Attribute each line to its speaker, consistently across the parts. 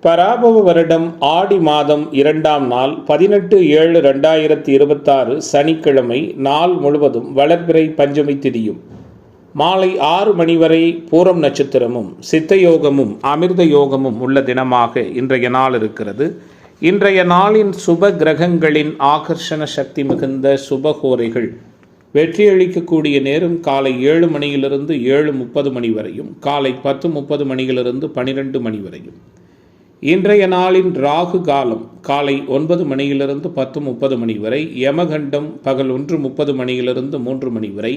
Speaker 1: பராபவ வருடம் ஆடி மாதம் 2ஆம் நாள் 18/7/2026 சனிக்கிழமை நாள் முழுவதும் வளர்பிறை பஞ்சமி திதியும் மாலை 6 மணி வரை பூரம் நட்சத்திரமும் சித்தயோகமும் அமிர்த யோகமும் உள்ள தினமாக இன்றைய நாள் இருக்கிறது. இன்றைய நாளின் சுப கிரகங்களின் ஆகர்ஷண சக்தி மிகுந்த சுபகோரைகள் வெற்றியளிக்கக்கூடிய நேரம் காலை 7 மணியிலிருந்து 7:30 மணி வரையும், காலை 10:30 மணியிலிருந்து 12 மணி வரையும். இன்றைய நாளின் ராகு காலம் காலை 9 மணியிலிருந்து 10:30 மணி வரை, யமகண்டம் பகல் 1:30 மணியிலிருந்து 3 மணி வரை,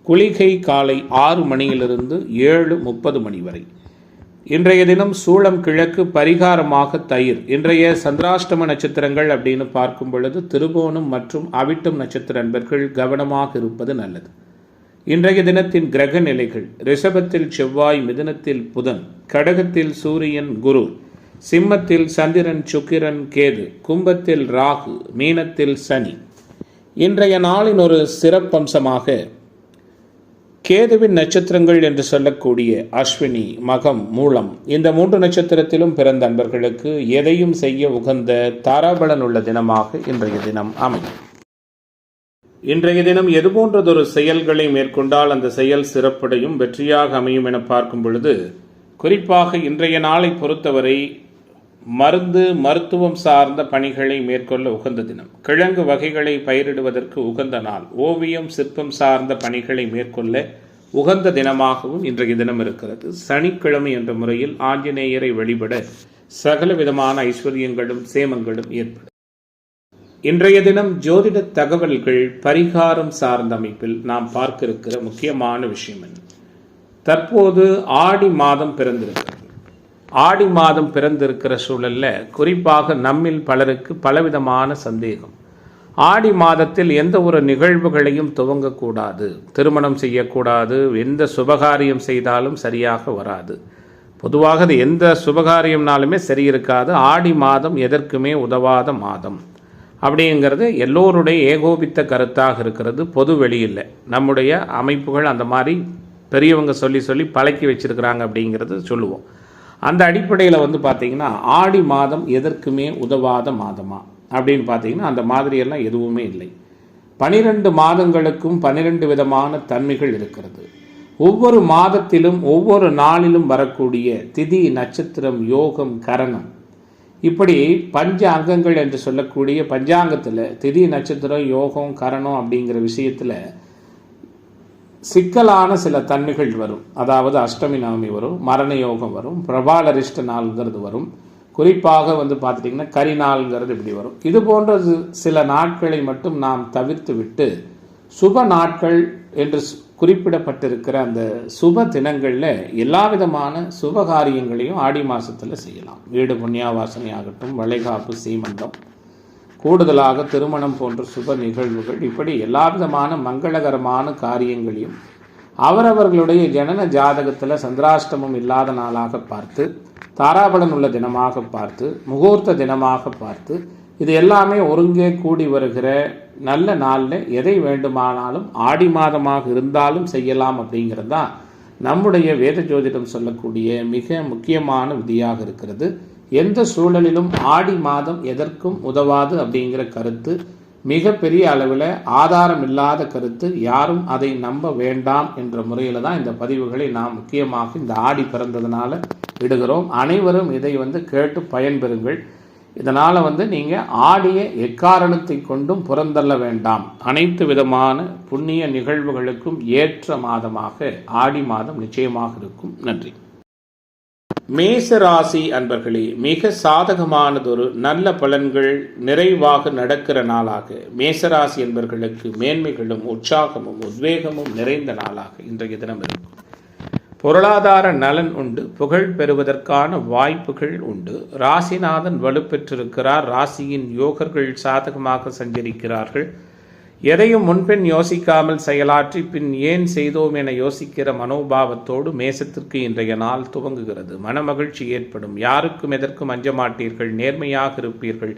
Speaker 1: குளிகை காலை 6 மணியிலிருந்து 7:30 மணி வரை. இன்றைய தினம் சூளம் கிழக்கு, பரிகாரமாக தயிர். இன்றைய சந்திராஷ்டம நட்சத்திரங்கள் அப்படின்னு பார்க்கும் பொழுது திருவோணம் மற்றும் அவிட்டம் நட்சத்திர அன்பர்கள் கவனமாக இருப்பது நல்லது. இன்றைய தினத்தின் கிரக நிலைகள்: ரிஷபத்தில் செவ்வாய், மிதுனத்தில் புதன், கடகத்தில் சூரியன் குரு, சிம்மத்தில் சந்திரன் சுக்கிரன் கேது, கும்பத்தில் ராகு, மீனத்தில் சனி. இன்றைய நாளின் ஒரு சிறப்பம்சமாக கேதுவின் நட்சத்திரங்கள் என்று சொல்லக்கூடிய அஸ்வினி, மகம், மூலம் இந்த 3 நட்சத்திரத்திலும் பிறந்த அன்பர்களுக்கு எதையும் செய்ய உகந்த தாராபலன் உள்ள தினமாக இன்றைய தினம் அமையும். இன்றைய தினம் எது போன்றதொரு செயல்களை மேற்கொண்டால் அந்த செயல் சிறப்படையும் வெற்றியாக அமையும் என பார்க்கும் பொழுது, குறிப்பாக இன்றைய நாளை பொறுத்தவரை மருத்துவம் சார்ந்த பணிகளை மேற்கொள்ள உகந்த தினம். கிழங்கு வகைகளை பயிரிடுவதற்கு உகந்த நாள். ஓவியம், சிற்பம் சார்ந்த பணிகளை மேற்கொள்ள உகந்த தினமாகவும் இன்றைய தினம் இருக்கிறது. சனிக்கிழமை என்ற முறையில் ஆஞ்சநேயரை வழிபட சகல விதமான ஐஸ்வர்யங்களும் சேமங்களும் ஏற்படும். இன்றைய தினம் ஜோதிட தகவல்கள் பரிகாரம் சார்ந்த அமைப்பில் நாம் பார்க்க இருக்கிற முக்கியமான விஷயம் என்ன? தற்போது ஆடி மாதம் பிறந்திருக்கிறது. ஆடி மாதம் பிறந்திருக்கிற சூழல்ல குறிப்பாக நம்மில் பலருக்கு பலவிதமான சந்தேகம். ஆடி மாதத்தில் எந்த ஒரு நிகழ்வுகளையும் துவங்கக்கூடாது, திருமணம் செய்யக்கூடாது, எந்த சுபகாரியம் செய்தாலும் சரியாக வராது. பொதுவாக அது எந்த சுபகாரியம்னாலுமே சரி இருக்காது. ஆடி மாதம் எதற்குமே உதவாத மாதம் அப்படிங்கிறது எல்லோருடைய ஏகோபித்த கருத்தாக இருக்கிறது. பொது வெளியில் நம்முடைய அமைப்புகள் அந்த மாதிரி பெரியவங்க சொல்லி பழக்கி வச்சிருக்கிறாங்க அப்படிங்கிறது சொல்லுவோம். அந்த அடிப்படையில் பார்த்திங்கன்னா ஆடி மாதம் எதற்குமே உதவாத மாதமா அப்படின்னு பார்த்தீங்கன்னா அந்த மாதிரியெல்லாம் எதுவுமே இல்லை. 12 மாதங்களுக்கும் 12 விதமான தன்மைகள் இருக்கிறது. ஒவ்வொரு மாதத்திலும் ஒவ்வொரு நாளிலும் வரக்கூடிய திதி, நட்சத்திரம், யோகம், கரணம், இப்படி பஞ்ச அங்கங்கள் என்று சொல்லக்கூடிய பஞ்சாங்கத்தில் திதி, நட்சத்திரம், யோகம், கரணம் அப்படிங்கிற விஷயத்தில் சிக்கலான சில தன்மைகள் வரும். அதாவது அஷ்டமி நவமி வரும், மரண யோகம் வரும், பிரபாலரிஷ்ட நாள்ங்கிறது வரும், குறிப்பாக பார்த்துட்டிங்கன்னா கரி நாள்ங்கிறது இப்படி வரும். இது போன்ற சில நாட்களை மட்டும் நாம் தவிர்த்து விட்டு சுப நாட்கள் என்று குறிப்பிடப்பட்டிருக்கிற அந்த சுப தினங்களில் எல்லா விதமான சுபகாரியங்களையும் ஆடி மாதத்தில் செய்யலாம். வீடு புண்ணியாவாசனை ஆகட்டும், வளைகாப்பு, சீமந்தம், கூடுதலாக திருமணம் போன்ற சுப நிகழ்வுகள், இப்படி எல்லா விதமான மங்களகரமான காரியங்களையும் அவரவர்களுடைய ஜனன ஜாதகத்தில் சந்திராஷ்டமம் இல்லாத நாளாக பார்த்து, தாராபலன் உள்ள தினமாக பார்த்து, முகூர்த்த தினமாக பார்த்து, இது எல்லாமே ஒருங்கே கூடி வருகிற நல்ல நாளில் எதை வேண்டுமானாலும் ஆடி மாதமாக இருந்தாலும் செய்யலாம் அப்படிங்கிறது தான் நம்முடைய வேத ஜோதிடம் சொல்லக்கூடிய மிக முக்கியமான விதியாக இருக்கிறது. எந்த சூழலிலும் ஆடி மாதம் எதற்கும் உதவாது அப்படிங்கிற கருத்து மிகப்பெரிய அளவில் ஆதாரம் இல்லாத கருத்து. யாரும் அதை நம்ப வேண்டாம் என்ற முறையில் தான் இந்த பதிவுகளை நாம் முக்கியமாக இந்த ஆடி பிறந்ததுனால இடுகிறோம். அனைவரும் இதை கேட்டு பயன்பெறுங்கள். இதனால் நீங்கள் ஆடிய எக்காரணத்தை கொண்டும் புறந்தள்ள வேண்டாம். அனைத்து விதமான புண்ணிய நிகழ்வுகளுக்கும் ஏற்ற மாதமாக ஆடி மாதம் நிச்சயமாக இருக்கும். நன்றி. மேசராசி அன்பர்களே, மிக சாதகமானதொரு நல்ல பலன்கள் நிறைவாக நடக்கிற நாளாக மேசராசி என்பர்களுக்கு மேன்மைகளும் உற்சாகமும் உத்வேகமும் நிறைந்த நாளாக இன்றைய தினம் இருக்கும். பொருளாதார நலன் உண்டு, புகழ் பெறுவதற்கான வாய்ப்புகள் உண்டு. ராசிநாதன் வலுப்பெற்றிருக்கிறார். ராசியின் யோகர்கள் சாதகமாக சஞ்சரிக்கிறார்கள். எதையும் முன்பின் யோசிக்காமல் செயலாற்றி பின் ஏன் செய்தோம் என யோசிக்கிற மனோபாவத்தோடு மேசத்திற்கு இன்றைய நாள் துவங்குகிறது. மனமகிழ்ச்சி ஏற்படும். யாருக்கும் எதற்கும் அஞ்ச மாட்டீர்கள். நேர்மையாக இருப்பீர்கள்.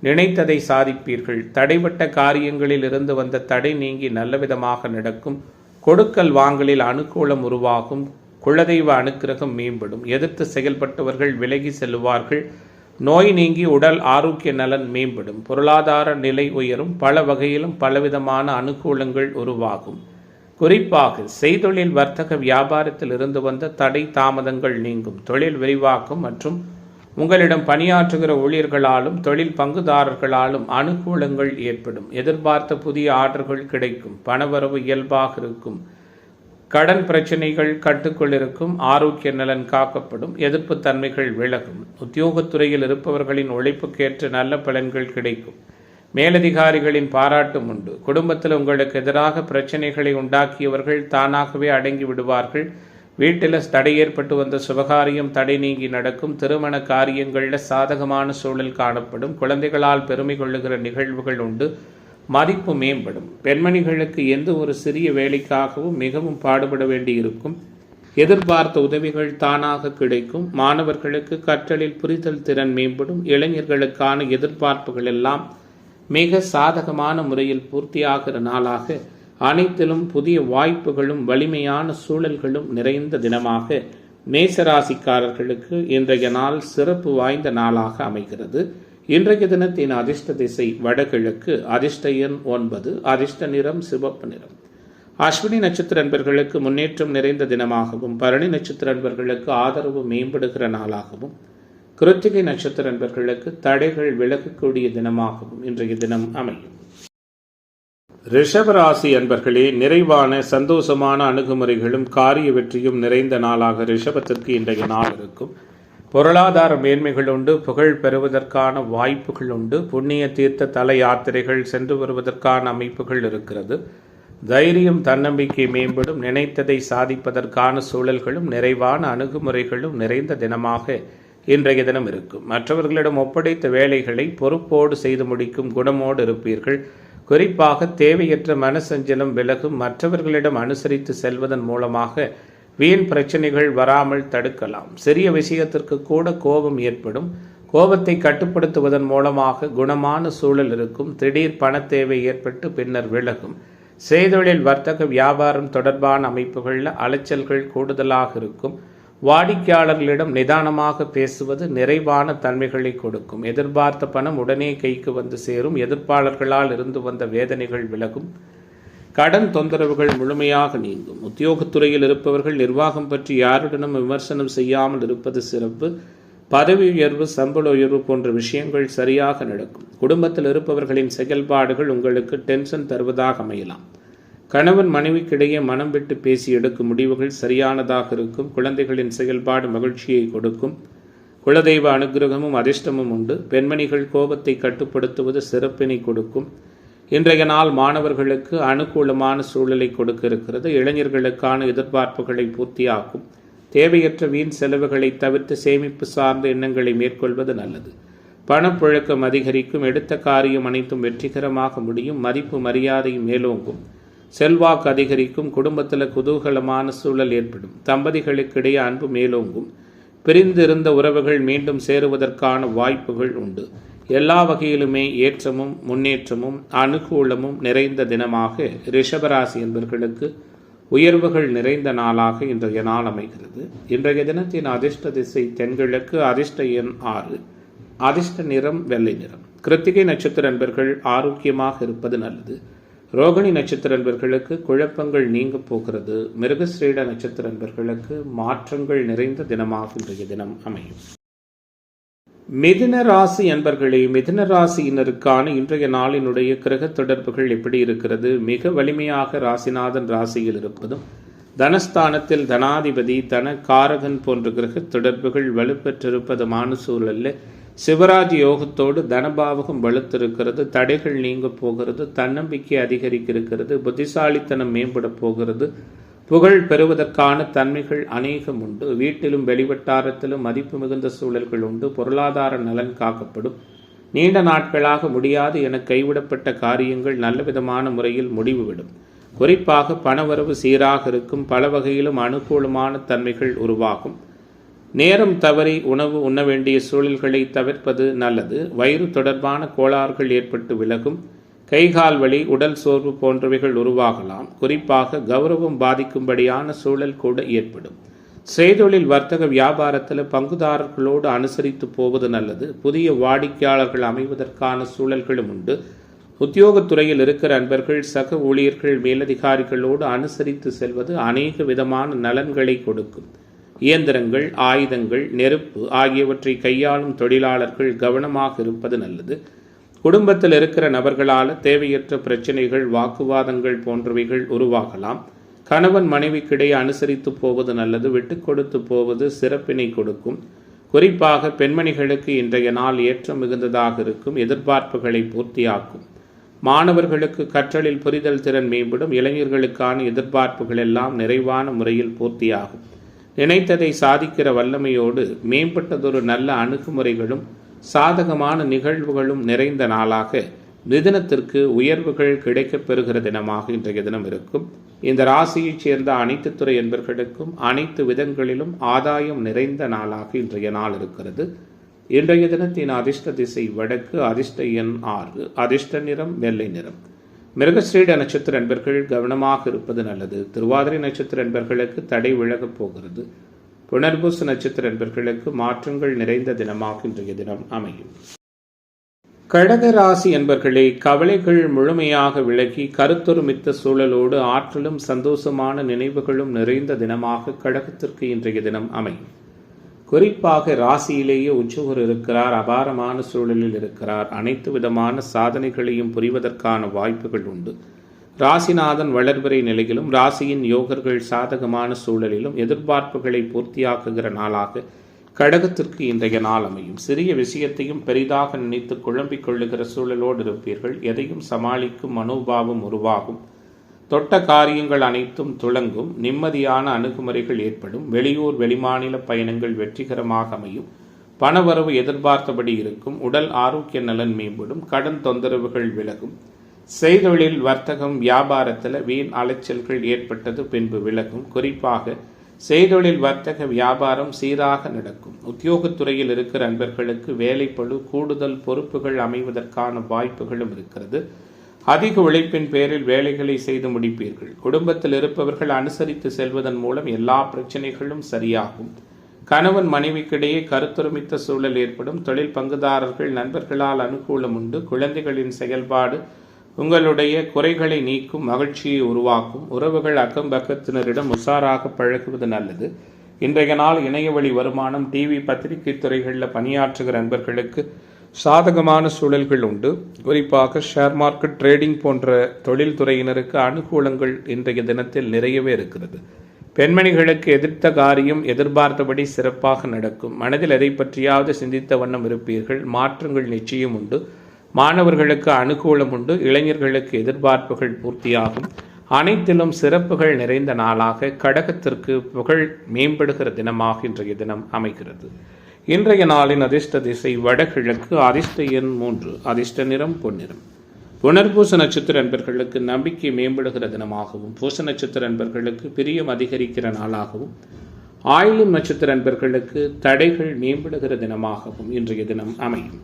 Speaker 1: நினைத்ததை சாதிப்பீர்கள். தடைபட்ட காரியங்களில் இருந்து வந்த தடை நீங்கி நல்ல விதமாக நடக்கும். கொடுக்கல் வாங்கலில் அனுகூலம் உருவாகும். குலதெய்வ அனுக்கிரகம் மேம்படும். எதிர்த்து செயல்பட்டவர்கள் விலகி செல்வார்கள். நோய் நீங்கி உடல் ஆரோக்கிய நலன் மேம்படும். பொருளாதார நிலை உயரும். பல வகையிலும் பலவிதமான அனுகூலங்கள் உருவாகும். குறிப்பாக செய்தொழில் வர்த்தக வியாபாரத்தில் இருந்து வந்த தடை தாமதங்கள் நீங்கும். தொழில் விரிவாக்கம் மற்றும் உங்களிடம் பணியாற்றுகிற ஊழியர்களாலும் தொழில் பங்குதாரர்களாலும் அனுகூலங்கள் ஏற்படும். எதிர்பார்த்த புதிய ஆர்டர்கள் கிடைக்கும். பணவரவு இயல்பாக இருக்கும். கடன் பிரச்சனைகள் கட்டுக்குள் இருக்கும். ஆரோக்கிய நலன் காக்கப்படும். எதிர்ப்பு தன்மைகள் விலகும். உத்தியோகத்துறையில் இருப்பவர்களின் உழைப்புக்கேற்ற நல்ல பலன்கள் கிடைக்கும். மேலதிகாரிகளின் பாராட்டும் உண்டு. குடும்பத்தில் உங்களுக்கு எதிராக பிரச்சனைகளை உண்டாக்கியவர்கள் தானாகவே அடங்கி விடுவார்கள். வீட்டில் தடை ஏற்பட்டு வந்த சுபகாரியம் தடை நீங்கி நடக்கும். திருமண காரியங்களில் சாதகமான சூழல் காணப்படும். குழந்தைகளால் பெருமை கொள்ளுகிற நிகழ்வுகள் உண்டு. மதிப்பு மேம்படும். பெண்மணிகளுக்கு எந்த ஒரு சிறிய வேலைக்காகவும் மிகவும் பாடுபட வேண்டி இருக்கும். எதிர்பார்த்த உதவிகள் தானாக கிடைக்கும். மாணவர்களுக்கு கற்றலில் புரிதல் திறன் மேம்படும். இளைஞர்களுக்கான எதிர்பார்ப்புகள் எல்லாம் மிக சாதகமான முறையில் பூர்த்தியாகிற நாளாக, அனைத்திலும் புதிய வாய்ப்புகளும் வலிமையான சூழல்களும் நிறைந்த தினமாக மேசராசிக்காரர்களுக்கு இன்றைய நாள் சிறப்பு வாய்ந்த நாளாக அமைகிறது. இன்றைய தினத்தின் அதிர்ஷ்ட திசை வடகிழக்கு. அதிர்ஷ்ட எண் 9. அதிர்ஷ்ட நிறம் சிவப்பு நிறம். அஸ்வினி நட்சத்திர அன்பர்களுக்கு முன்னேற்றம் நிறைந்த தினமாகவும், பரணி நட்சத்திர அன்பர்களுக்கு ஆதரவு மேம்படுகிற நாளாகவும், கிருத்திகை நட்சத்திர அன்பர்களுக்கு தடைகள் விலகக்கூடிய தினமாகவும் இன்றைய தினம் அமையும். ரிஷபராசி அன்பர்களே, நிறைவான சந்தோஷமான அணுகுமுறைகளும் காரிய வெற்றியும் நிறைந்த நாளாக ரிஷபத்திற்கு இன்றைய நாள் இருக்கும். பொருளாதார மேன்மைகள் உண்டு. புகழ் பெறுவதற்கான வாய்ப்புகள் உண்டு. புண்ணிய தீர்த்த தல யாத்திரைகள் சென்று வருவதற்கான அமைப்புகள் இருக்கிறது. தைரியம் தன்னம்பிக்கை மேம்படும். நினைத்ததை சாதிப்பதற்கான சூழல்களும் நிறைவான அணுகுமுறைகளும் நிறைந்த தினமாக இன்றைய தினம் இருக்கும். மற்றவர்களிடம் ஒப்படைத்த வேலைகளை பொறுப்போடு செய்து முடிக்கும் குணமோடு இருப்பீர்கள். குறிப்பாக தேவையற்ற மனசஞ்சலம் விலகும். மற்றவர்களிடம் அனுசரித்து செல்வதன் மூலமாக வீண் பிரச்சனைகள் வராமல் தடுக்கலாம். சிறிய விஷயத்திற்கு கூட கோபம் ஏற்படும். கோபத்தை கட்டுப்படுத்துவதன் மூலமாக குணமான சூழல் இருக்கும். திடீர் பண தேவை ஏற்பட்டு பின்னர் விலகும். செய்தொழில் வர்த்தக வியாபாரம் தொடர்பான அமைப்புகளில் அலைச்சல்கள் கூடுதலாக இருக்கும். வாடிக்கையாளர்களிடம் நிதானமாக பேசுவது நிறைவான தன்மைகளை கொடுக்கும். எதிர்பார்த்த பணம் உடனே கைக்கு வந்து சேரும். எதிர்ப்பாளர்களால் இருந்து வந்த வேதனைகள் விலகும். கடன் தொந்தரவுகள் முழுமையாக நீங்கும். உத்தியோகத்துறையில் இருப்பவர்கள் நிர்வாகம் பற்றி யாருடனும் விமர்சனம் செய்யாமல் இருப்பது சிறப்பு. பதவி உயர்வு, சம்பள உயர்வு போன்ற விஷயங்கள் சரியாக நடக்கும். குடும்பத்தில் இருப்பவர்களின் செயல்பாடுகள் உங்களுக்கு டென்ஷன் தருவதாக அமையலாம். கணவன் மனைவிக்கிடையே மனம் விட்டு பேசி எடுக்கும் முடிவுகள் சரியானதாக இருக்கும். குழந்தைகளின் செயல்பாடு மகிழ்ச்சியை கொடுக்கும். குலதெய்வ அனுகிரகமும் அதிர்ஷ்டமும் உண்டு. பெண்மணிகள் கோபத்தை கட்டுப்படுத்துவது சிறப்பினை கொடுக்கும். இன்றைய நாள் மாணவர்களுக்கு அனுகூலமான சூழலை கொடுக்க இருக்கிறது. இளைஞர்களுக்கான எதிர்பார்ப்புகளை பூர்த்தியாக்கும். தேவையற்ற வீண் செலவுகளை தவிர்த்து சேமிப்பு சார்ந்த எண்ணங்களை மேற்கொள்வது நல்லது. பணப்புழக்கம் அதிகரிக்கும். எடுத்த காரியம் அனைத்தும் வெற்றிகரமாக முடியும். மதிப்பு மரியாதை மேலோங்கும். செல்வாக்கு அதிகரிக்கும். குடும்பத்தில் குதூகலமான சூழல் ஏற்படும். தம்பதிகளுக்கிடையே அன்பு மேலோங்கும். பிரிந்திருந்த உறவுகள் மீண்டும் சேருவதற்கான வாய்ப்புகள் உண்டு. எல்லா வகையிலுமே ஏற்றமும் முன்னேற்றமும் அனுகூலமும் நிறைந்த தினமாக ரிஷபராசி என்பவர்களுக்கு உயர்வுகள் நிறைந்த நாளாக இன்றைய நாள் அமைகிறது. இன்றைய தினத்தின் அதிர்ஷ்ட திசை தென்கிழக்கு. அதிர்ஷ்ட எண் 6. அதிர்ஷ்ட நிறம் வெள்ளை நிறம். கிருத்திகை நட்சத்திர அன்பர்கள் ஆரோக்கியமாக இருப்பது நல்லது. ரோகிணி நட்சத்திர அன்பர்களுக்கு குழப்பங்கள் நீங்க போகிறது. மிருகஸ்ரீட நட்சத்திர அன்பர்களுக்கு மாற்றங்கள் நிறைந்த தினமாக இன்றைய தினம் அமையும். மிதுன ராசி அன்பர்களே, மிதுன ராசியினருக்கான இன்றைய நாளினுடைய கிரக தொடர்புகள் எப்படி இருக்கிறது? மிக வலிமையாக ராசிநாதன் ராசியில் இருப்பதும், தனஸ்தானத்தில் தனாதிபதி தன காரகன் போன்ற கிரக தொடர்புகள் வலுப்பெற்றிருப்பதுமான சூழலில் சிவராஜ் யோகத்தோடு தனபாவகம் வலுத்திருக்கிறது. தடைகள் நீங்க போகிறது. தன்னம்பிக்கை அதிகரிக்க இருக்கிறது. புத்திசாலித்தனம் மேம்பட போகிறது. புகழ் பெறுவதற்கான தன்மைகள் அநேகம் உண்டு. வீட்டிலும் வெளிவட்டாரத்திலும் மதிப்பு மிகுந்த சூழல்கள் உண்டு. பொருளாதார நலன் காக்கப்படும். நீண்ட நாட்களாக முடியாது என கைவிடப்பட்ட காரியங்கள் நல்லவிதமான முறையில் முடிவுவிடும். குறிப்பாக பணவரவு சீராக இருக்கும். பல வகையிலும் அனுகூலமான தன்மைகள் உருவாகும். நேரம் தவறி உணவு உண்ண வேண்டிய சூழல்களை தவிர்ப்பது நல்லது. வயிறு தொடர்பான கோளாறுகள் ஏற்பட்டு விலகும். கைகால் வலி, உடல் சோர்வு போன்றவைகள் உருவாகலாம். குறிப்பாக கௌரவம் பாதிக்கும்படியான சூழல் கூட ஏற்படும். செய்தொழில் வர்த்தக வியாபாரத்தில் பங்குதாரர்களோடு அனுசரித்து போவது நல்லது. புதிய வாடிக்கையாளர்கள் அமைவதற்கான சூழல்களும் உண்டு. உத்தியோகத்துறையில் இருக்கிற அன்பர்கள் சக ஊழியர்கள் மேலதிகாரிகளோடு அனுசரித்து செல்வது அநேக விதமான நலன்களை கொடுக்கும். இயந்திரங்கள், ஆயுதங்கள், நெருப்பு ஆகியவற்றை கையாளும் தொழிலாளர்கள் கவனமாக இருப்பது நல்லது. குடும்பத்தில் இருக்கிற நபர்களால் தேவையற்ற பிரச்சனைகள், வாக்குவாதங்கள் போன்றவைகள் உருவாகலாம். கணவன் மனைவிக்கிடையே அனுசரித்து போவது நல்லது. விட்டு கொடுத்து போவது சிறப்பினை கொடுக்கும். குறிப்பாக பெண்மணிகளுக்கு இன்றைய நாள் ஏற்றம் மிகுந்ததாக இருக்கும். எதிர்பார்ப்புகளை பூர்த்தியாக்கும். மாணவர்களுக்கு கற்றலில் புரிதல் திறன் மேம்படும். இளைஞர்களுக்கான எதிர்பார்ப்புகள் எல்லாம் நிறைவான முறையில் பூர்த்தியாகும். நினைத்ததை சாதிக்கிற வல்லமையோடு மேம்பட்டதொரு நல்ல அணுகுமுறைகளும் சாதகமான நிகழ்வுகளும் நிறைந்த நாளாக மிதுனத்திற்கு உயர்வுகள் கிடைக்கப் பெறுகிற தினமாக இன்றைய தினம் இருக்கும். இந்த ராசியைச் சேர்ந்த அனைத்து துறை என்பர்களுக்கும் அனைத்து விதங்களிலும் ஆதாயம் நிறைந்த நாளாக இன்றைய நாள் இருக்கிறது. இன்றைய தினத்தின் அதிர்ஷ்ட திசை வடக்கு, அதிர்ஷ்ட எண் 6, அதிர்ஷ்ட நிறம் வெள்ளை நிறம். மிருகஸ்ரீட நட்சத்திர அன்பர்கள் கவனமாக இருப்பது நல்லது. திருவாதிரை நட்சத்திர அன்பர்களுக்கு தடை விலகப் போகிறது. புனர்பூச நட்சத்திர அன்பர்களுக்கு மாற்றங்கள் நிறைந்த தினமாக இன்றைய தினம் அமையும். கடக ராசி அன்பர்களே, கவலைகள் முழுமையாக விலகி கருத்தொருமித்த சூழலோடு ஆற்றலும் சந்தோஷமான நினைவுகளும் நிறைந்த தினமாக கடகத்திற்கு இன்றைய தினம் அமையும். குறிப்பாக ராசியிலேயே உச்சகுரு இருக்கிறார். அபாரமான சூழலில் இருக்கிறார். அனைத்து விதமான சாதனைகளையும் புரிவதற்கான வாய்ப்புகள் உண்டு. ராசிநாதன் வளர்பிறை நிலையிலும் ராசியின் யோகர்கள் சாதகமான சூழலிலும் எதிர்பார்ப்புகளை பூர்த்தியாக்குகிற நாளாக கடகத்திற்கு இன்றைய நாள் அமையும். சிறிய விஷயத்தையும் பெரிதாக நினைத்து குழம்பிக் கொள்ளுகிற சூழலோடு இருப்பீர்கள். எதையும் சமாளிக்கும் மனோபாவம் உருவாகும். தொட்ட காரியங்கள் அனைத்தும் துளங்கும். நிம்மதியான அணுகுமுறைகள் ஏற்படும். வெளியூர் வெளிமாநில பயணங்கள் வெற்றிகரமாக அமையும். பணவரவு எதிர்பார்த்தபடி இருக்கும். உடல் ஆரோக்கிய நலன் மேம்படும். கடன் தொந்தரவுகள் விலகும். செய்தொழில் வர்த்தகம் வியாபாரத்தில் வீண் அலைச்சல்கள் ஏற்பட்டது பின்பு விலகும். குறிப்பாக செய்தொழில் வர்த்தக வியாபாரம் சீராக நடக்கும். உத்தியோகத்துறையில் இருக்கிற அன்பர்களுக்கு வேலைப்பளு, கூடுதல் பொறுப்புகள் அமைவதற்கான வாய்ப்புகளும் இருக்கிறது. அதிக உழைப்பின் பேரில் வேலைகளை செய்து முடிப்பீர்கள். குடும்பத்தில் இருப்பவர்கள் அனுசரித்து செல்வதன் மூலம் எல்லா பிரச்சனைகளும் சரியாகும். கணவன் மனைவிக்கிடையே கருத்தொருமித்த சூழல் ஏற்படும். தொழில் பங்குதாரர்கள் நண்பர்களால் அனுகூலம் உண்டு. குழந்தைகளின் செயல்பாடு உங்களுடைய குறைகளை நீக்கும், மகிழ்ச்சியை உருவாக்கும். உறவுகள் அக்கம் பக்கத்தினரிடம் உஷாராக பழகுவது நல்லது. இன்றைய நாள் இணையவழி வருமானம், டிவி, பத்திரிகை துறைகளில் பணியாற்றுகிற நண்பர்களுக்கு சாதகமான சூழல்கள் உண்டு. குறிப்பாக ஷேர் மார்க்கெட், ட்ரேடிங் போன்ற தொழில்துறையினருக்கு அனுகூலங்கள் இன்றைய தினத்தில் நிறையவே இருக்கிறது. பெண்மணிகளுக்கு எதிர்த்த காரியம் எதிர்பார்த்தபடி சிறப்பாக நடக்கும். மனதில் எதை பற்றியாவது சிந்தித்த வண்ணம் இருப்பீர்கள். மாற்றங்கள் நிச்சயம் உண்டு. மாணவர்களுக்கு அனுகூலம் உண்டு. இளைஞர்களுக்கு எதிர்பார்ப்புகள் பூர்த்தியாகும். அனைத்திலும் சிறப்புகள் நிறைந்த நாளாக கடகத்திற்கு புகழ் மேம்படுகிற தினமாக இன்றைய தினம் அமைகிறது. இன்றைய நாளின் அதிர்ஷ்ட திசை வடகிழக்கு, அதிர்ஷ்ட எண் 3, அதிர்ஷ்ட நிறம் பொன்னிறம். புனர்பூச நட்சத்திர அன்பர்களுக்கு நம்பிக்கை மேம்படுகிற தினமாகவும், பூச நட்சத்திர அன்பர்களுக்கு பிரியம் அதிகரிக்கிற நாளாகவும், ஆயிலும் நட்சத்திர அன்பர்களுக்கு தடைகள் மேம்படுகிற தினமாகவும் இன்றைய தினம் அமையும்.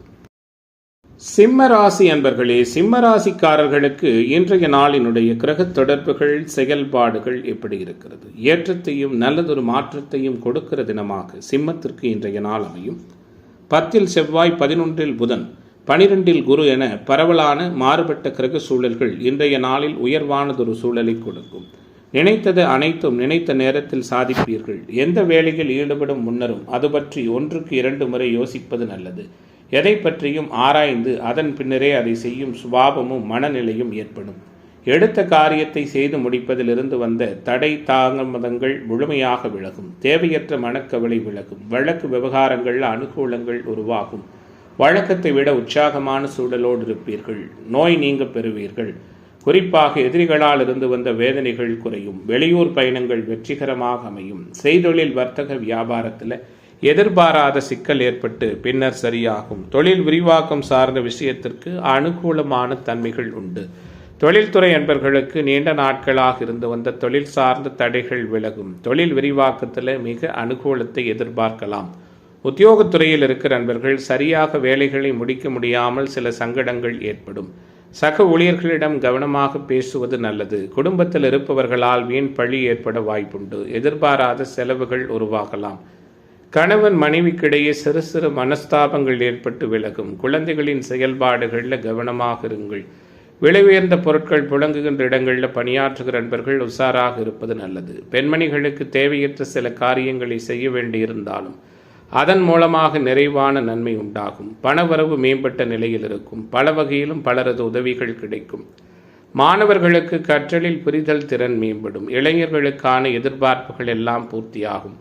Speaker 1: சிம்மராசி அன்பர்களே, சிம்மராசிக்காரர்களுக்கு இன்றைய நாளினுடைய கிரக தொடர்புகள், செயல்பாடுகள் எப்படி இருக்கிறது? ஏற்றத்தையும் நல்லதொரு மாற்றத்தையும் கொடுக்கிற தினமாக சிம்மத்திற்கு இன்றைய நாள் அமையும். 10 செவ்வாய், 11 புதன், 12 குரு என பரவலான மாறுபட்ட கிரக சூழல்கள் இன்றைய நாளில் உயர்வானதொரு சூழலை கொடுக்கும். நினைத்தது அனைத்தும் நினைத்த நேரத்தில் சாதிப்பீர்கள். எந்த வேலையில் ஈடுபடும் முன்னரும் அது பற்றி 1க்கு 2 முறை யோசிப்பது நல்லது. எதை பற்றியும் ஆராய்ந்து அதன் பின்னரே அதை செய்யும் சுபாவமும் மனநிலையும் ஏற்படும். எடுத்த காரியத்தை செய்து முடிப்பதிலிருந்து வந்த தடை தாமதங்கள் முழுமையாக விலகும். தேவையற்ற மனக்கவலை விலகும். வழக்கு விவகாரங்கள் அனுகூலங்கள் உருவாகும். வழக்கத்தை விட உற்சாகமான சூழலோடு இருப்பீர்கள். நோய் நீங்க பெறுவீர்கள். குறிப்பாக எதிரிகளால் இருந்து வந்த வேதனைகள் குறையும். வெளியூர் பயணங்கள் வெற்றிகரமாக அமையும். செய்தொழில் வர்த்தக வியாபாரத்தில் எதிர்பாராத சிக்கல் ஏற்பட்டு பின்னர் சரியாகும். தொழில் விரிவாக்கம் சார்ந்த விஷயத்திற்கு அனுகூலமான தன்மைகள் உண்டு. தொழில்துறை அன்பர்களுக்கு நீண்ட நாட்களாக இருந்து வந்த தொழில் சார்ந்த தடைகள் விலகும். தொழில் விரிவாக்கத்தில் மிக அனுகூலத்தை எதிர்பார்க்கலாம். உத்தியோகத்துறையில் இருக்கிற அன்பர்கள் சரியாக வேலைகளை முடிக்க முடியாமல் சில சங்கடங்கள் ஏற்படும். சக ஊழியர்களிடம் கவனமாக பேசுவது நல்லது. குடும்பத்தில் இருப்பவர்களால் வீண் பழி ஏற்பட வாய்ப்புண்டு. எதிர்பாராத செலவுகள் உருவாகலாம். கணவன் மனைவிக்கிடையே சிறு சிறு மனஸ்தாபங்கள் ஏற்பட்டு விலகும். குழந்தைகளின் செயல்பாடுகளில் கவனமாக இருங்கள். விலை உயர்ந்த பொருட்கள் புழங்குகின்ற இடங்களில் பணியாற்றுகிற நண்பர்கள் உஷாராக இருப்பது நல்லது. பெண்மணிகளுக்கு தேவையற்ற சில காரியங்களை செய்ய வேண்டியிருந்தாலும் அதன் மூலமாக நிறைவான நன்மை உண்டாகும். பணவரவு மேம்பட்ட நிலையில் இருக்கும். பல வகையிலும் பலரது உதவிகள் கிடைக்கும். மாணவர்களுக்கு கற்றலில் புரிதல் திறன் மேம்படும். இளைஞர்களுக்கான எதிர்பார்ப்புகள் எல்லாம் பூர்த்தியாகும்.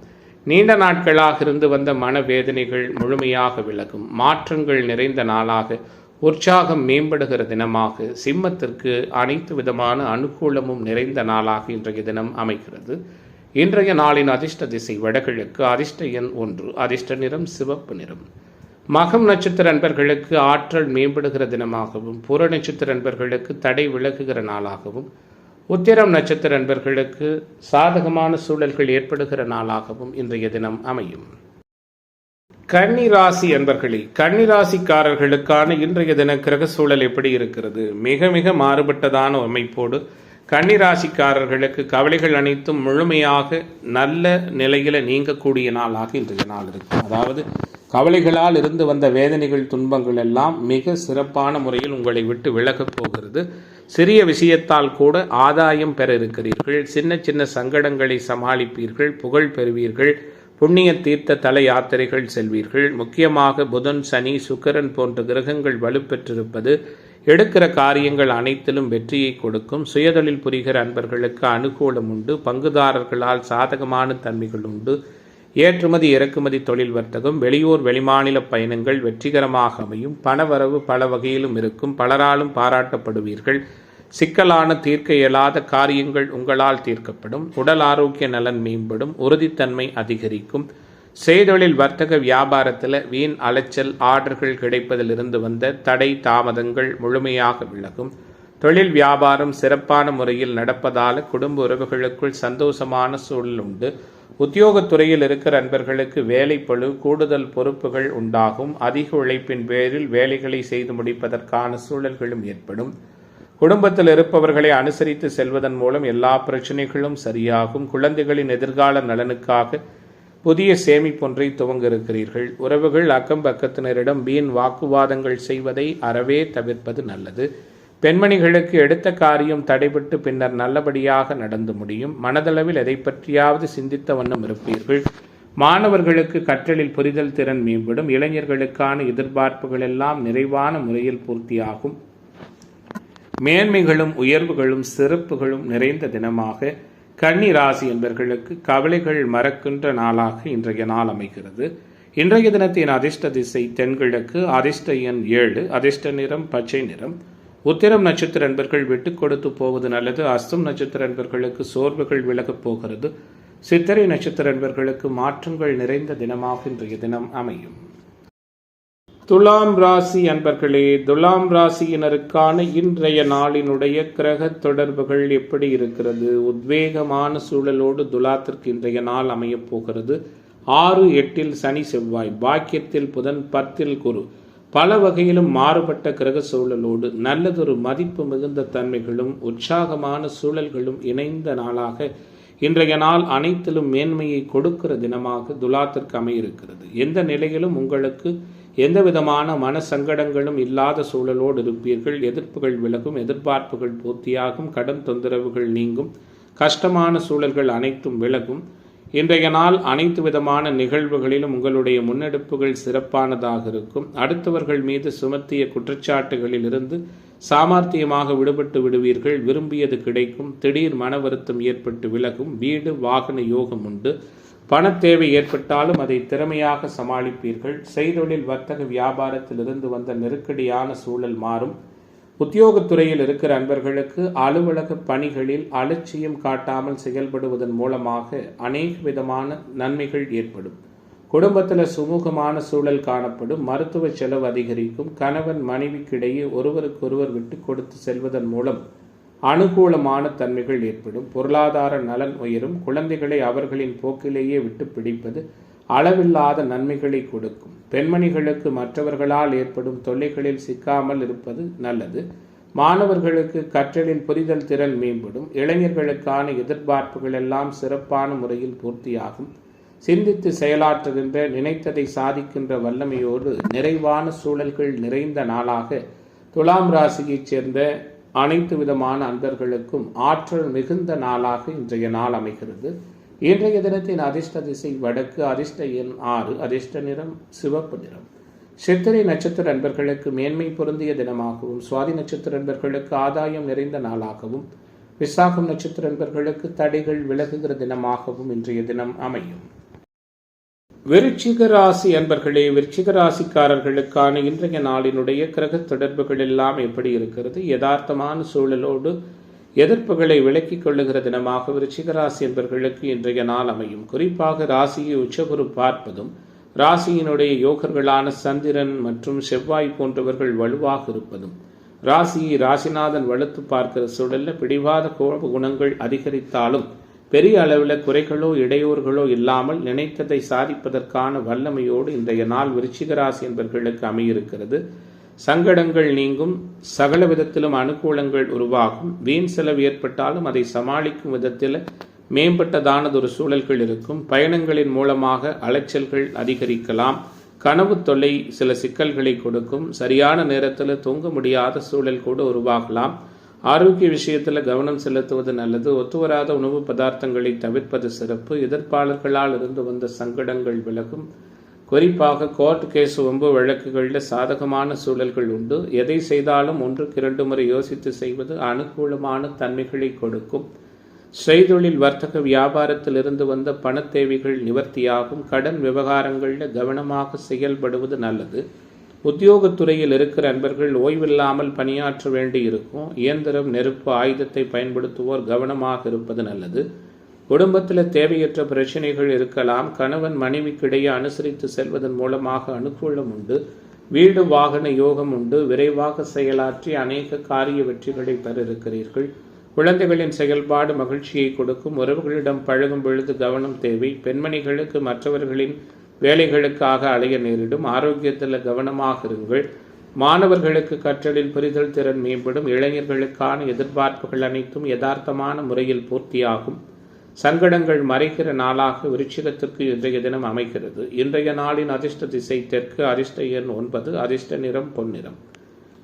Speaker 1: நீண்ட நாட்களாக இருந்து வந்த மனவேதனைகள் முழுமையாக விலகும். மாற்றங்கள் நிறைந்த நாளாக, உற்சாகம் மேம்படுகிற தினமாக, சிம்மத்திற்கு அனைத்து விதமான அனுகூலமும் நிறைந்த நாளாக இன்றைய தினம் அமைகிறது. இன்றைய நாளின் அதிர்ஷ்ட திசை வடகிழக்கு. அதிர்ஷ்ட எண் 1. அதிர்ஷ்ட நிறம் சிவப்பு நிறம். மகம் நட்சத்திர அன்பர்களுக்கு ஆற்றல் மேம்படுகிற தினமாகவும், புற நட்சத்திர அன்பர்களுக்கு தடை விலகுகிற நாளாகவும், உத்திரம் நட்சத்திர அன்பர்களுக்கு சாதகமான சூழல்கள் ஏற்படுகிற நாளாகவும் இன்றைய தினம் அமையும். கன்னிராசி அன்பர்களே, கன்னிராசிக்காரர்களுக்கான இன்றைய தின கிரக சூழல் எப்படி இருக்கிறது? மிக மிக மாறுபட்டதான அமைப்போடு கன்னிராசிக்காரர்களுக்கு கவலைகள் அனைத்தும் முழுமையாக நல்ல நிலையில் நீங்கக்கூடிய நாளாக இன்றைய நாள் இருக்கும். அதாவது கவலைகளால் இருந்து வந்த வேதனைகள், துன்பங்கள் எல்லாம் மிக சிறப்பான முறையில் உங்களை விட்டு விலகப் போகிறது. சிறிய விஷயத்தால் கூட ஆதாயம் பெற இருக்கிறீர்கள். சின்ன சின்ன சங்கடங்களை சமாளிப்பீர்கள். புகழ் பெறுவீர்கள். புண்ணிய தீர்த்த தல யாத்திரைகள் செல்வீர்கள். முக்கியமாக புதன், சனி, சுக்கிரன் போன்ற கிரகங்கள் வலுப்பெற்றிருப்பது எடுக்கிற காரியங்கள் அனைத்திலும் வெற்றியை கொடுக்கும். சுயதொழில் புரிகிற அன்பர்களுக்கு அனுகூலம் உண்டு. பங்குதாரர்களால் சாதகமான தன்மைகள் உண்டு. ஏற்றுமதி இறக்குமதி தொழில் வர்த்தகம், வெளியூர் வெளிமாநில பயணங்கள் வெற்றிகரமாக அமையும். பணவரவு பல வகையிலும் இருக்கும். பலராலும் பாராட்டப்படுவீர்கள். சிக்கலான தீர்க்க இயலாத காரியங்கள் உங்களால் தீர்க்கப்படும். உடல் ஆரோக்கிய நலன் மேம்படும். உறுதித்தன்மை அதிகரிக்கும். செய்தொழில் வர்த்தக வியாபாரத்தில் வீண் அலைச்சல், ஆர்டர்கள் கிடைப்பதில் இருந்து வந்த தடை தாமதங்கள் முழுமையாக விலகும். தொழில் வியாபாரம் சிறப்பான முறையில் நடப்பதால் குடும்ப உறவுகளுக்குள் சந்தோஷமான சூழல் உண்டு. உத்தியோகத்துறையில் இருக்கிற அன்பர்களுக்கு வேலைப்பளு, கூடுதல் பொறுப்புகள் உண்டாகும். அதிக உழைப்பின் பேரில் வேலைகளை செய்து முடிப்பதற்கான சூழல்களும் ஏற்படும். குடும்பத்தில் இருப்பவர்களை அனுசரித்து செல்வதன் மூலம் எல்லா பிரச்சனைகளும் சரியாகும். குழந்தைகளின் எதிர்கால நலனுக்காக புதிய சேமிப்பொன்றை துவங்க இருக்கிறீர்கள். உறவுகள், அக்கம் பக்கத்தினரிடம் வீண் வாக்குவாதங்கள் செய்வதை அறவே தவிர்ப்பது நல்லது. பெண்மணிகளுக்கு எடுத்த காரியம் தடைபட்டு பின்னர் நல்லபடியாக நடந்து முடியும். மனதளவில் எதை பற்றியாவது சிந்தித்த வண்ணம் இருப்பீர்கள். மாணவர்களுக்கு கற்றலில் புரிதல் திறன் மேம்படும். இளைஞர்களுக்கான எதிர்பார்ப்புகள் எல்லாம் நிறைவான முறையில் பூர்த்தியாகும். மேன்மைகளும் உயர்வுகளும் சிறப்புகளும் நிறைந்த தினமாக கன்னி ராசி என்பவர்களுக்கு கவலைகள் மறக்கின்ற நாளாக இன்றைய நாள் அமைகிறது. இன்றைய தினத்தின் அதிர்ஷ்ட திசை தென்கிழக்கு. அதிர்ஷ்ட எண் 7. அதிர்ஷ்ட நிறம் பச்சை நிறம். உத்திரம் நட்சத்திர அன்பர்கள் விட்டு கொடுத்து போவது நல்லது. அஸ்தம் நட்சத்திர அன்பர்களுக்கு சோர்வுகள் விலகப் போகிறது. சித்திரை நட்சத்திர அன்பர்களுக்கு மாற்றங்கள் நிறைந்த தினமாக இன்றைய தினம் அமையும். துலாம் ராசி அன்பர்களே, துலாம் ராசியினருக்கான இன்றைய நாளினுடைய கிரக தொடர்புகள் எப்படி இருக்கிறது? உத்வேகமான சூழலோடு துலாத்திற்கு இன்றைய நாள் அமையப் போகிறது. 6, 8 சனி செவ்வாய், பாக்கியத்தில் புதன், 10 குரு, பல வகையிலும் மாறுபட்ட கிரக சூழலோடு நல்லதொரு மதிப்பு மிகுந்த தன்மைகளும் உற்சாகமான சூழல்களும் இணைந்த நாளாக இன்றைய நாள் அனைத்திலும் மேன்மையை கொடுக்கிற தினமாக துலாத்திற்கு அமையிருக்கிறது. எந்த நிலையிலும் உங்களுக்கு எந்த விதமான மன சங்கடங்களும் இல்லாத சூழலோடு இருப்பீர்கள். எதிர்ப்புகள் விலகும். எதிர்பார்ப்புகள் பூர்த்தியாகும். கடன் தொந்தரவுகள் நீங்கும். கஷ்டமான சூழல்கள் அனைத்தும் விலகும். இன்றைய நாள் அனைத்து விதமான நிகழ்வுகளிலும் உங்களுடைய முன்னெடுப்புகள் சிறப்பானதாக இருக்கும். அடுத்தவர்கள் மீது சுமத்திய குற்றச்சாட்டுகளில் இருந்து சாமர்த்தியமாக விடுபட்டு விடுவீர்கள். விரும்பியது கிடைக்கும். திடீர் மன வருத்தம் ஏற்பட்டு விலகும். வீடு வாகன யோகம் உண்டு. பணத்தேவை ஏற்பட்டாலும் அதை திறமையாக சமாளிப்பீர்கள். செய்தொழில் வர்த்தக வியாபாரத்தில் இருந்து வந்த நெருக்கடியான சூழல் மாறும். உத்தியோகத்துறையில் இருக்கிற அன்பர்களுக்கு அலுவலக பணிகளில் அலட்சியம் காட்டாமல் செயல்படுவதன் மூலமாக அநேக விதமான நன்மைகள் ஏற்படும். குடும்பத்தில் சுமூகமான சூழல் காணப்படும். மருத்துவ செலவு அதிகரிக்கும். கணவன் மனைவிக்கிடையே ஒருவருக்கொருவர் விட்டு கொடுத்து செல்வதன் மூலம் அனுகூலமான தன்மைகள் ஏற்படும். பொருளாதார நலன் உயரும். குழந்தைகளை அவர்களின் போக்கிலேயே விட்டு பிடிப்பது அளவில்லாத நன்மைகளை கொடுக்கும். பெண்மணிகளுக்கு மற்றவர்களால் ஏற்படும் தொல்லைகளில் சிக்காமல் இருப்பது நல்லது. மாணவர்களுக்கு கற்றலில் புரிதல் திறன் மேம்படும். இளைஞர்களுக்கான எதிர்பார்ப்புகள் எல்லாம் சிறப்பான முறையில் பூர்த்தியாகும். சிந்தித்து செயலாற்றுகின்ற, நினைத்ததை சாதிக்கின்ற வல்லமையோடு நிறைவான சூழல்கள் நிறைந்த நாளாக துலாம் ராசியைச் சேர்ந்த அனைத்து விதமான அன்பர்களுக்கும் ஆற்றல் மிகுந்த நாளாக இன்றைய நாள் அமைகிறது. இன்றைய தினத்தின் அதிர்ஷ்ட திசை வடக்கு, அதிர்ஷ்ட எண் 6, அதிர்ஷ்ட நிறம் சிவப்பு நிறம். சித்திரை நட்சத்திர அன்பர்களுக்கு மேன்மை பொருந்திய தினமாகவும், சுவாதி நட்சத்திர அன்பர்களுக்கு ஆதாயம் நிறைந்த நாளாகவும், விசாகம் நட்சத்திர அன்பர்களுக்கு தடைகள் விலகுகிற தினமாகவும் இன்றைய தினம் அமையும். விருச்சிக ராசி அன்பர்களே, விருச்சிக ராசிக்காரர்களுக்கான இன்றைய நாளினுடைய கிரக தொடர்புகள் எல்லாம் எப்படி இருக்கிறது? யதார்த்தமான சூழலோடு எதிர்ப்புகளை விலக்கிக் கொள்ளுகிற தினமாக விருச்சிக ராசி அன்பர்களுக்கு இன்றைய நாள் அமையும். குறிப்பாக ராசியை உச்சகுரு பார்ப்பதும், ராசியினுடைய யோகர்களான சந்திரன் மற்றும் செவ்வாய் போன்றவர்கள் வலுவாக இருப்பதும், ராசியை ராசிநாதன் வலுத்து பார்க்கிற சூழல்ல பிடிவாத கோப குணங்கள் அதிகரித்தாலும் பெரிய அளவில் குறைகளோ இடையூறுகளோ இல்லாமல் நினைத்ததை சாதிப்பதற்கான வல்லமையோடு இன்றைய நாள் விருச்சிக ராசி என்பவர்களுக்கு அமையிருக்கிறது. சங்கடங்கள் நீங்கும், சகல விதத்திலும் அனுகூலங்கள் உருவாகும். வீண் செலவு ஏற்பட்டாலும் அதை சமாளிக்கும் விதத்தில் மேம்பட்டதானதொரு சூழல்கள் இருக்கும். பயணங்களின் மூலமாக அலைச்சல்கள் அதிகரிக்கலாம். கனவு தொல்லை சில சிக்கல்களை கொடுக்கும். சரியான நேரத்தில் தூங்க முடியாத சூழல் கூட உருவாகலாம். ஆரோக்கிய விஷயத்தில் கவனம் செலுத்துவது நல்லது. ஒத்துவராத உணவு பதார்த்தங்களை தவிர்ப்பது சிறப்பு. எதிர்ப்பாளர்களால் இருந்து வந்த சங்கடங்கள் விலகும். குறிப்பாக கோர்ட் கேஸ் வம்பு வழக்குகளில் சாதகமான சூழல்கள் உண்டு. எதை செய்தாலும் 1-2 முறை யோசித்து செய்வது அனுகூலமான தன்மைகளை கொடுக்கும். செய்தொழில் வர்த்தக வியாபாரத்தில் இருந்து வந்த பண தேவைகள் நிவர்த்தியாகும். கடன் விவகாரங்களில் கவனமாக செயல்படுவது நல்லது. உத்தியோகத்துறையில் இருக்கிற அன்பர்கள் ஓய்வில்லாமல் பணியாற்ற வேண்டி இருக்கும். இயந்திரம், நெருப்பு, ஆயுதத்தை பயன்படுத்துவோர் கவனமாக இருப்பது நல்லது. குடும்பத்தில் தேவையற்ற பிரச்சனைகள் இருக்கலாம். கணவன் மனைவிக்கிடையே அனுசரித்து செல்வதன் மூலமாக அனுகூலம் உண்டு. வீடு வாகன யோகம் உண்டு. விரைவாக செயலாற்றி அநேக காரிய வெற்றிகளை பெற இருக்கிறீர்கள். குழந்தைகளின் செயல்பாடு மகிழ்ச்சியை கொடுக்கும். உறவுகளிடம் பழகும் பொழுது கவனம் தேவை. பெண்மணிகளுக்கு மற்றவர்களின் வேலைகளுக்காக அலைய நேரிடும். ஆரோக்கியத்தில் கவனமாக இருங்கள். மாணவர்களுக்கு கற்றலில் புரிதல் திறன் மேம்படும். இளைஞர்களுக்கான எதிர்பார்ப்புகள் அனைத்தும் யதார்த்தமான முறையில் பூர்த்தியாகும். சங்கடங்கள் மறைகிற நாளாக விருச்சிகத்திற்கு இன்றைய தினம் அமைகிறது. இன்றைய நாளின் அதிர்ஷ்ட திசை தெற்கு, அதிர்ஷ்ட எண் 9, அதிர்ஷ்ட நிறம் பொன்னிறம்.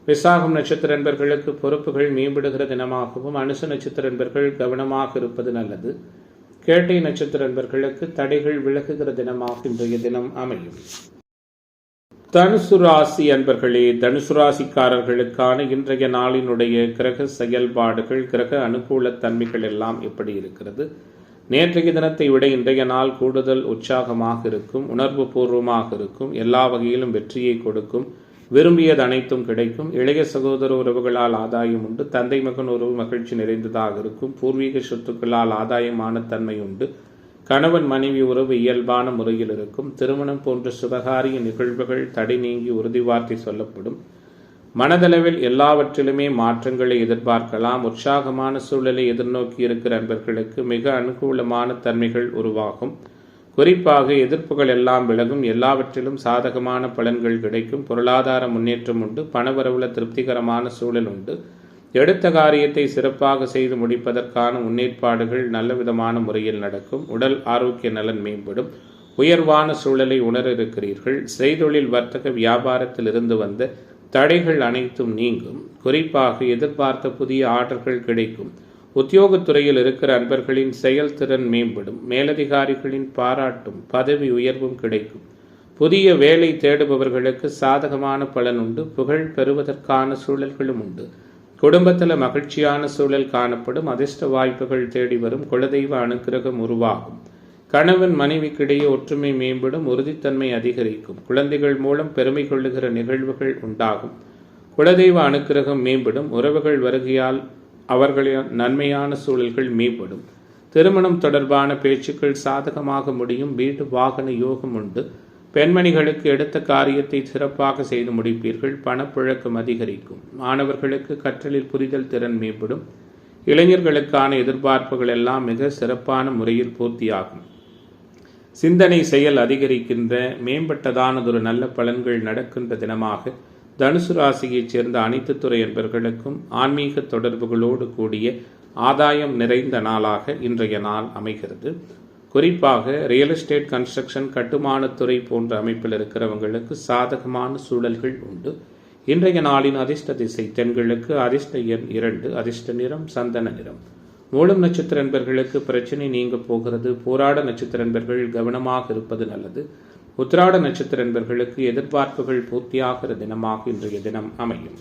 Speaker 1: விசாகம் நட்சத்திர என்பர்களுக்கு பொறுப்புகள் மேம்படுகிற தினமாகவும், அனுச நட்சத்திர என்பர்கள் கவனமாக இருப்பது நல்லது. கேட்டை நட்சத்திர என்பர்களுக்கு தடைகள் விலகுகிற தினமாக இன்றைய தினம் அமையும். தனுசு ராசி அன்பர்களே, தனுசு ராசிக்காரர்களுக்கான இன்றைய நாளினுடைய கிரக செயல்பாடுகள், கிரக அனுகூல தன்மைகள் எல்லாம் எப்படி இருக்கிறது? நேற்றைய தினத்தை விட இன்றைய நாள் கூடுதல் உற்சாகமாக இருக்கும். உணர்வு பூர்வமாக இருக்கும். எல்லா வகையிலும் வெற்றியை கொடுக்கும். விரும்பியது அனைத்தும் கிடைக்கும். இளைய சகோதர உறவுகளால் ஆதாயம் உண்டு. தந்தை மகன் உறவு மகிழ்ச்சி நிறைந்ததாக இருக்கும். பூர்வீக சொத்துக்களால் ஆதாயமான தன்மை உண்டு. கணவன் மனைவி உறவு இயல்பான முறையில் இருக்கும். திருமணம் போன்ற சுபகாரிய நிகழ்வுகள் தடை நீங்கி உறுதி வார்த்தை சொல்லப்படும். மனதளவில் எல்லாவற்றிலுமே மாற்றங்களை எதிர்பார்க்கலாம். உற்சாகமான சூழலை எதிர்நோக்கி இருக்கிற அன்பர்களுக்கு மிக அனுகூலமான தன்மைகள் உருவாகும். குறிப்பாக எதிர்ப்புகள் எல்லாம் விலகும். எல்லாவற்றிலும் சாதகமான பலன்கள் கிடைக்கும். பொருளாதார முன்னேற்றம் உண்டு. பணவரவுல திருப்திகரமான சூழல் உண்டு. எடுத்த காரியத்தை சிறப்பாக செய்து முடிப்பதற்கான முன்னேற்பாடுகள் நல்ல விதமான முறையில் நடக்கும். உடல் ஆரோக்கிய நலன் மேம்படும். உயர்வான சூழலை உணர இருக்கிறீர்கள். செய்தொழில் வர்த்தக வியாபாரத்தில் இருந்து வந்த தடைகள் அனைத்தும் நீங்கும். குறிப்பாக எதிர்பார்த்த புதிய ஆர்டர்கள் கிடைக்கும். உத்தியோகத்துறையில் இருக்கிற அன்பர்களின் செயல்திறன் மேம்படும். மேலதிகாரிகளின் பாராட்டும் பதவி உயர்வும் கிடைக்கும். புதிய வேலை தேடுபவர்களுக்கு சாதகமான பலன் உண்டு. புகழ் பெறுவதற்கான சூழல்களும் உண்டு. குடும்பத்தில் மகிழ்ச்சியான சூழல் காணப்படும். அதிர்ஷ்ட வாய்ப்புகள் தேடி வரும். குலதெய்வ அனுக்கிரகம் உருவாகும். கணவன் மனைவிக்கிடையே ஒற்றுமை மேம்படும். உறுதித்தன்மை அதிகரிக்கும். குழந்தைகள் மூலம் பெருமை கொள்ளுகிற நிகழ்வுகள் உண்டாகும். குலதெய்வ அனுக்கிரகம் மேம்படும். உறவுகள் வருகையால் அவர்களின் நன்மையான சூழல்கள் மேம்படும். திருமணம் தொடர்பான பேச்சுக்கள் சாதகமாக முடியும். வீடு வாகன யோகம் உண்டு. பெண்மணிகளுக்கு எடுத்த காரியத்தை சிறப்பாக செய்து முடிப்பீர்கள். பணப்புழக்கம் அதிகரிக்கும். மாணவர்களுக்கு கற்றலில் புரிதல் திறன் மேம்படும். இளைஞர்களுக்கான எதிர்பார்ப்புகள் எல்லாம் மிக சிறப்பான முறையில் பூர்த்தியாகும். சிந்தனை செயல் அதிகரிக்கின்ற மேம்பட்டதானதொரு நல்ல பலன்கள் நடக்கின்ற தினமாக தனுசு ராசியைச் சேர்ந்த அனைத்து துறை என்பர்களுக்கும் ஆன்மீக தொடர்புகளோடு கூடிய ஆதாயம் நிறைந்த நாளாக இன்றைய நாள் அமைகிறது. குறிப்பாக ரியல் எஸ்டேட், கன்ஸ்ட்ரக்ஷன், கட்டுமானத்துறை போன்ற அமைப்பில் இருக்கிறவங்களுக்கு சாதகமான சூழல்கள் உண்டு. இன்றைய நாளின் அதிர்ஷ்ட திசை தென்கிழக்கு, அதிர்ஷ்ட எண் 2, அதிர்ஷ்ட நிறம் சந்தன நிறம். மூலம் நட்சத்திர நண்பர்களுக்கு பிரச்சனை நீங்க போகிறது. போராட நட்சத்திர நண்பர்கள் கவனமாக இருப்பது நல்லது. உத்திராட நட்சத்திர நண்பர்களுக்கு எதிர்பார்ப்புகள் பூர்த்தியாகிற தினமாக இன்றைய தினம் அமையும்.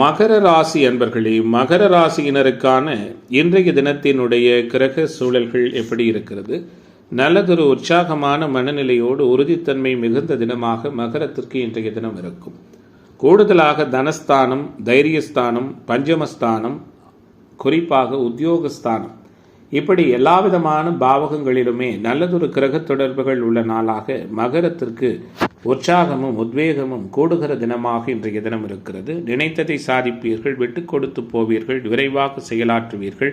Speaker 1: மகர ராசி அன்பர்களே, மகர ராசியினருக்கான இன்றைய தினத்தினுடைய கிரக சூழல்கள் எப்படி இருக்கிறது? நல்லதொரு உற்சாகமான மனநிலையோடு உறுதித்தன்மை மிகுந்த தினமாக மகரத்திற்கு இன்றைய தினம் இருக்கும். கூடுதலாக தனஸ்தானம், தைரியஸ்தானம், பஞ்சமஸ்தானம், குறிப்பாக உத்தியோகஸ்தானம், இப்படி எல்லாவிதமான பாவகங்களிலுமே நல்லதொரு கிரக தொடர்புகள் உள்ள நாளாக மகரத்திற்கு உற்சாகமும் உத்வேகமும் கூடுகிற தினமாக இன்றைய தினம் இருக்கிறது. நினைத்ததை சாதிப்பீர்கள், விட்டு கொடுத்து போவீர்கள், விரைவாக செயலாற்றுவீர்கள்,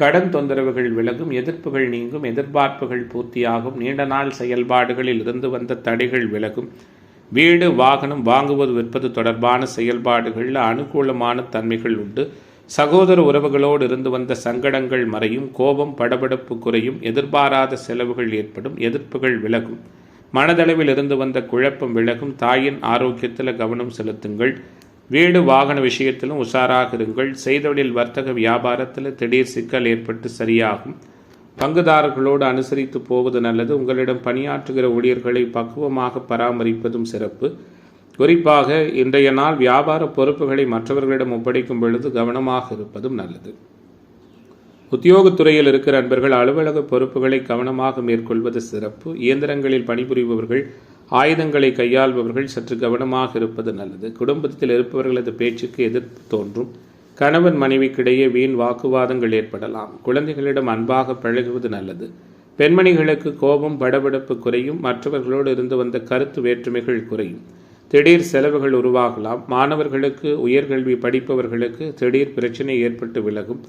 Speaker 1: கடன் தொந்தரவுகள் விலகும், எதிர்ப்புகள் நீங்கும், எதிர்பார்ப்புகள் பூர்த்தியாகும், நீண்ட நாள் செயல்பாடுகளில் இருந்து வந்த தடைகள் விலகும், வீடு வாகனம் வாங்குவது விற்பது தொடர்பான செயல்பாடுகளில் அனுகூலமான தன்மைகள் உண்டு. சகோதர உறவுகளோடு இருந்து வந்த சங்கடங்கள் மறையும், கோபம் படபடப்பு குறையும், எதிர்பாராத செலவுகள் ஏற்படும், எதிர்ப்புகள் விலகும், மனதளவில் இருந்து வந்த குழப்பம் விலகும். தாயின் ஆரோக்கியத்தில் கவனம் செலுத்துங்கள். வீடு வாகன விஷயத்திலும் உஷாராக இருங்கள். செய்தொழில் வர்த்தக வியாபாரத்தில் திடீர் சிக்கல் ஏற்பட்டு சரியாகும். பங்குதாரர்களோடு அனுசரித்து போவது நல்லது. உங்களிடம் பணியாற்றுகிற ஊழியர்களை பக்குவமாக பராமரிப்பதும் சிறப்பு. குறிப்பாக இன்றைய நாள் வியாபார பொறுப்புகளை மற்றவர்களிடம் ஒப்படைக்கும் பொழுது கவனமாக இருப்பதும் நல்லது. உத்தியோகத்துறையில் இருக்கிற அன்பர்கள் அலுவலக பொறுப்புகளை கவனமாக மேற்கொள்வது சிறப்பு. இயந்திரங்களில் பணிபுரிபவர்கள், ஆயுதங்களை கையாள்பவர்கள் சற்று கவனமாக இருப்பது நல்லது. குடும்பத்தில் இருப்பவர்களது பேச்சுக்கு எதிர்ப்பு தோன்றும். கணவன் மனைவிக்கிடையே வீண் வாக்குவாதங்கள் ஏற்படலாம். குழந்தைகளிடம் அன்பாக பழகுவது நல்லது. பெண்மணிகளுக்கு கோபம் படபடப்பு குறையும். மற்றவர்களோடு இருந்து வந்த கருத்து வேற்றுமைகள் குறையும். திடீர் செலவுகள் உருவாகலாம். மாணவர்களுக்கு, உயர்கல்வி படிப்பவர்களுக்கு திடீர் பிரச்சனை ஏற்பட்டு விலகும்.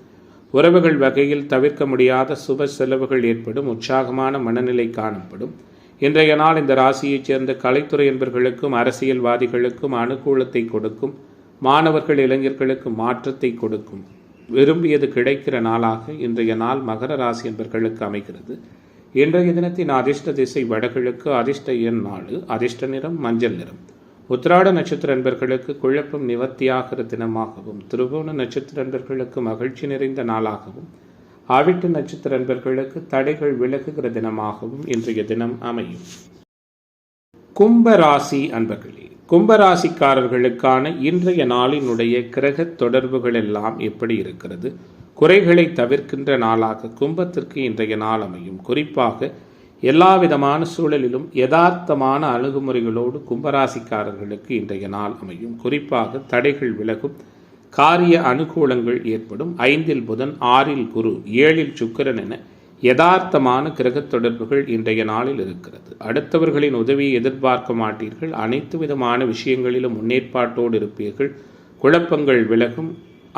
Speaker 1: உறவுகள் வகையில் தவிர்க்க முடியாத சுப செலவுகள் ஏற்படும். உற்சாகமான மனநிலை காணப்படும். இன்றைய நாள் இந்த ராசியைச் சேர்ந்த கலைத்துறை என்பர்களுக்கும் அரசியல்வாதிகளுக்கும் அனுகூலத்தை கொடுக்கும். மாணவர்கள், இளைஞர்களுக்கு மாற்றத்தை கொடுக்கும். விரும்பியது கிடைக்கிற நாளாக இன்றைய நாள் மகர ராசி என்பர்களுக்கு அமைகிறது. இன்றைய தினத்தின் அதிர்ஷ்ட திசை வடகிழக்கு, அதிர்ஷ்ட எண் 4, அதிர்ஷ்ட நிறம் மஞ்சள் நிறம். உத்திராட நட்சத்திர நண்பர்களுக்கு குழப்பம் நிவர்த்தியாகிற தினமாகவும், திருவோண நட்சத்திர நண்பர்களுக்கு மகிழ்ச்சி நிறைந்த நாளாகவும், ஆவிட்ட நட்சத்திர நண்பர்களுக்கு தடைகள் விலகுகிற தினமாகவும் இன்றைய தினம் அமையும். கும்பராசி அன்பர்களே, கும்பராசிக்காரர்களுக்கான இன்றைய நாளினுடைய கிரக தொடர்புகள் எல்லாம் எப்படி இருக்கிறது? குறைகளை தவிர்க்கின்ற நாளாக கும்பத்திற்கு இன்றைய நாள் அமையும். குறிப்பாக எல்லாவிதமான சூழலிலும் யதார்த்தமான அணுகுமுறைகளோடு கும்பராசிக்காரர்களுக்கு இன்றைய நாள் அமையும். குறிப்பாக தடைகள் விலகும், காரிய அனுகூலங்கள் ஏற்படும். 5இல் புதன், 6இல் குரு, 7இல் சுக்கிரன் என யதார்த்தமான கிரக தொடர்புகள் இன்றைய நாளில் இருக்கிறது. அடுத்தவர்களின் உதவியை எதிர்பார்க்க மாட்டீர்கள். அனைத்து விதமான விஷயங்களிலும் முன்னேற்பாட்டோடு இருப்பீர்கள். குழப்பங்கள் விலகும்,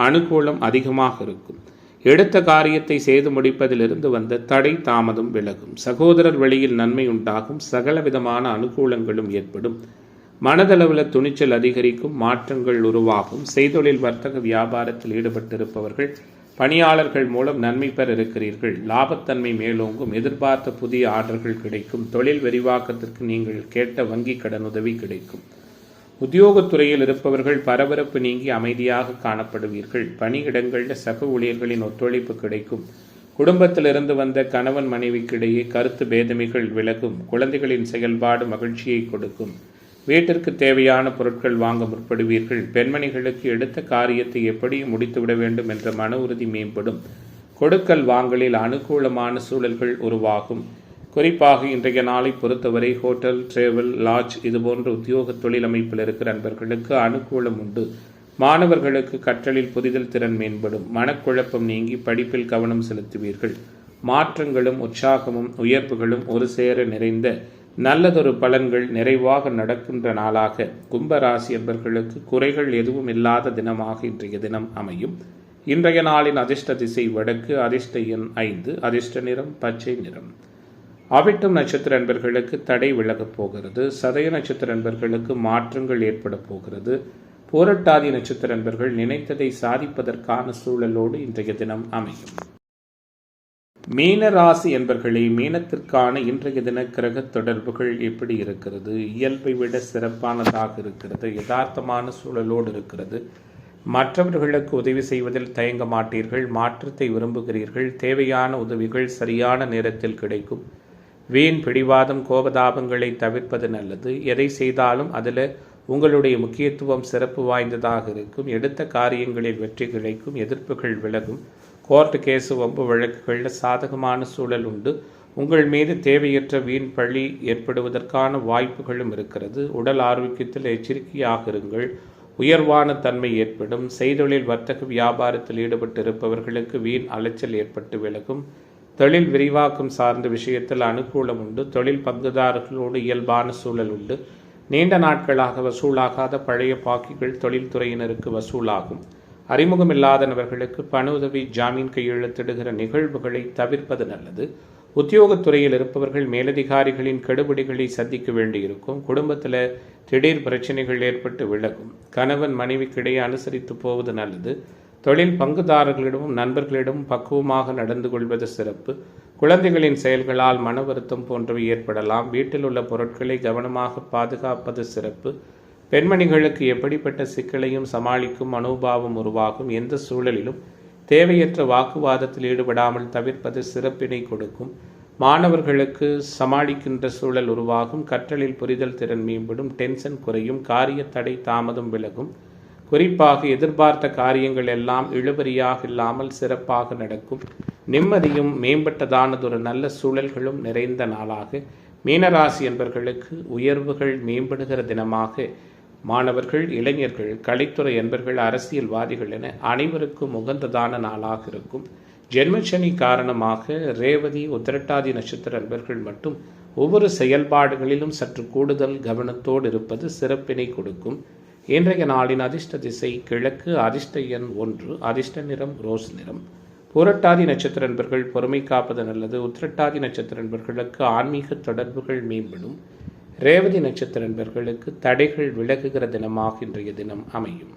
Speaker 1: அனுகூலம் அதிகமாக இருக்கும். எடுத்த காரியத்தை செய்து முடிப்பதிலிருந்து வந்த தடை தாமதம் விலகும். சகோதரர் வழியில் நன்மை உண்டாகும். சகல விதமான அனுகூலங்களும் ஏற்படும். மனதளவில் துணிச்சல் அதிகரிக்கும். மாற்றங்கள் உருவாகும். செய்தொழில் வர்த்தக வியாபாரத்தில் ஈடுபட்டிருப்பவர்கள், பணியாளர்கள் மூலம் நன்மை பெற இருக்கிறீர்கள். லாபத்தன்மை மேலோங்கும். எதிர்பார்த்த புதிய ஆர்டர்கள் கிடைக்கும். தொழில் விரிவாக்கத்திற்கு நீங்கள் கேட்ட வங்கி கடன் உதவி கிடைக்கும். உத்தியோகத்துறையில் இருப்பவர்கள் பரபரப்பு நீங்கி அமைதியாக காணப்படுவீர்கள். பணியிடங்களில் சக ஊழியர்களின் ஒத்துழைப்பு கிடைக்கும். குடும்பத்திலிருந்து வந்த கணவன் மனைவிக்கிடையே கருத்து பேதமைகள் விலகும். குழந்தைகளின் செயல்பாடு மகிழ்ச்சியை கொடுக்கும். வீட்டிற்கு தேவையான பொருட்கள் வாங்க முற்படுவீர்கள். பெண்மணிகளுக்கு எடுத்த காரியத்தை எப்படியும் முடித்துவிட வேண்டும் என்ற மன உறுதி மேம்படும். கொடுக்கல் வாங்கலில் அனுகூலமான சூழல்கள் உருவாகும். குறிப்பாக இன்றைய நாளை பொறுத்தவரை ஹோட்டல், டிராவல், லாட்ஜ் இதுபோன்ற உத்தியோக தொழில் அமைப்பில் இருக்கிற நண்பர்களுக்கு அனுகூலம் உண்டு. மாணவர்களுக்கு கற்றலில் புரிதல் திறன் மேம்படும். மனக்குழப்பம் நீங்கி படிப்பில் கவனம் செலுத்துவீர்கள். மாற்றங்களும் உற்சாகமும் உயர்வுகளும் ஒரு சேர நிறைந்த நல்லதொரு பலன்கள் நிறைவாக நடக்கின்ற நாளாக கும்பராசி என்பர்களுக்கு குறைகள் எதுவும் இல்லாத தினமாக இன்றைய தினம் அமையும். இன்றைய நாளின் அதிர்ஷ்ட திசை வடக்கு, அதிர்ஷ்ட எண் 5, அதிர்ஷ்ட நிறம் பச்சை நிறம். அவிட்டம் நட்சத்திர அன்பர்களுக்கு தடை விலகப் போகிறது. சதய நட்சத்திர அன்பர்களுக்கு மாற்றங்கள் ஏற்பட போகிறது. பூரட்டாதி நட்சத்திர அன்பர்கள் நினைத்ததை சாதிப்பதற்கான சூழலோடு இன்றைய தினம் அமையும். மீன ராசி என்பர்களே, மீனத்திற்கான இன்றைய தின கிரக தொடர்புகள் எப்படி இருக்கிறது? இயல்பை விட சிறப்பானதாக இருக்கிறது. யதார்த்தமான சூழலோடு இருக்கிறது. மற்றவர்களுக்கு உதவி செய்வதில் தயங்க மாட்டீர்கள். மாற்றத்தை விரும்புகிறீர்கள். தேவையான உதவிகள் சரியான நேரத்தில் கிடைக்கும். வீண் பிடிவாதம் கோபதாபங்களை தவிர்ப்பது நல்லது. எதை செய்தாலும் அதில் உங்களுடைய முக்கியத்துவம் சிறப்பு வாய்ந்ததாக இருக்கும். எடுத்த காரியங்களில் வெற்றி கிடைக்கும். எதிர்ப்புகள் விலகும். கோர்ட்டு கேஸு வம்பு வழக்குகளில் சாதகமான சூழல் உண்டு. உங்கள் மீது தேவையற்ற வீண் பழி ஏற்படுவதற்கான வாய்ப்புகளும் இருக்கிறது. உடல் ஆரோக்கியத்தில் எச்சரிக்கையாக இருங்கள். உயர்வான தன்மை ஏற்படும். செய்தொழில் வர்த்தக வியாபாரத்தில் ஈடுபட்டிருப்பவர்களுக்கு வீண் அலைச்சல் ஏற்பட்டு விலகும். தொழில் விரிவாக்கம் சார்ந்த விஷயத்தில் அனுகூலம் உண்டு. தொழில் பங்குதாரர்களோடு இயல்பான சூழல் உண்டு. நீண்ட நாட்களாக வசூலாகாத பழைய பாக்கிகள் தொழில்துறையினருக்கு வசூலாகும். அறிமுகமில்லாத நபர்களுக்கு பண உதவி, ஜாமீன் கையெழுத்திடுகிற நிகழ்வுகளை தவிர்ப்பது நல்லது. உத்தியோகத்துறையில் இருப்பவர்கள் மேலதிகாரிகளின் கெடுபிடிகளை சந்திக்க வேண்டியிருக்கும். குடும்பத்தில் திடீர் பிரச்சனைகள் ஏற்பட்டு விலகும். கணவன் மனைவிக்கிடையே அனுசரித்து போவது நல்லது. தொழில் பங்குதாரர்களிடமும் நண்பர்களிடமும் பக்குவமாக நடந்து கொள்வது சிறப்பு. குழந்தைகளின் செயல்களால் மன வருத்தம் போன்றவை ஏற்படலாம். வீட்டில் உள்ள பொருட்களை கவனமாக பாதுகாப்பது சிறப்பு. பெண்மணிகளுக்கு எப்படிப்பட்ட சிக்கலையும் சமாளிக்கும் மனோபாவம் உருவாகும். எந்த சூழலிலும் தேவையற்ற வாக்குவாதத்தில் ஈடுபடாமல் தவிர்ப்பது சிறப்பினை கொடுக்கும். மாணவர்களுக்கு சமாளிக்கின்ற சூழல் உருவாகும். கற்றலில் புரிதல் திறன் மேம்படும். டென்ஷன் குறையும். காரிய தடை தாமதம் விலகும். குறிப்பாக எதிர்பார்த்த காரியங்கள் எல்லாம் இழுபறியாக இல்லாமல் சிறப்பாக நடக்கும். நிம்மதியும் மேம்பட்டதானதொரு நல்ல சூழல்களும் நிறைந்த நாளாக மீனராசி என்பர்களுக்கு உயர்வுகள் மேம்படுகிற தினமாக மாணவர்கள், இளைஞர்கள், கலைத்துறை என்பர்கள், அரசியல்வாதிகள் என அனைவருக்கும் உகந்ததான நாளாக இருக்கும். ஜென்மசனி காரணமாக ரேவதி, உத்திரட்டாதி நட்சத்திர அன்பர்கள் மட்டும் ஒவ்வொரு செயல்பாடுகளிலும் சற்று கூடுதல் கவனத்தோடு இருப்பது சிறப்பினை கொடுக்கும். இன்றைய நாளின் அதிர்ஷ்ட திசை கிழக்கு. அதிர்ஷ்ட எண் 1. அதிர்ஷ்ட நிறம் ரோஸ் நிறம். பூரட்டாதி நட்சத்திர அன்பர்கள் பொறுமை காப்பது நல்லது. உத்திரட்டாதி நட்சத்திர அன்பர்களுக்கு ஆன்மீக தொடர்புகள் மேம்படும். ரேவதி நட்சத்திர அன்பர்களுக்கு தடைகள் விலகுகிற தினமாக இன்றைய தினம் அமையும்.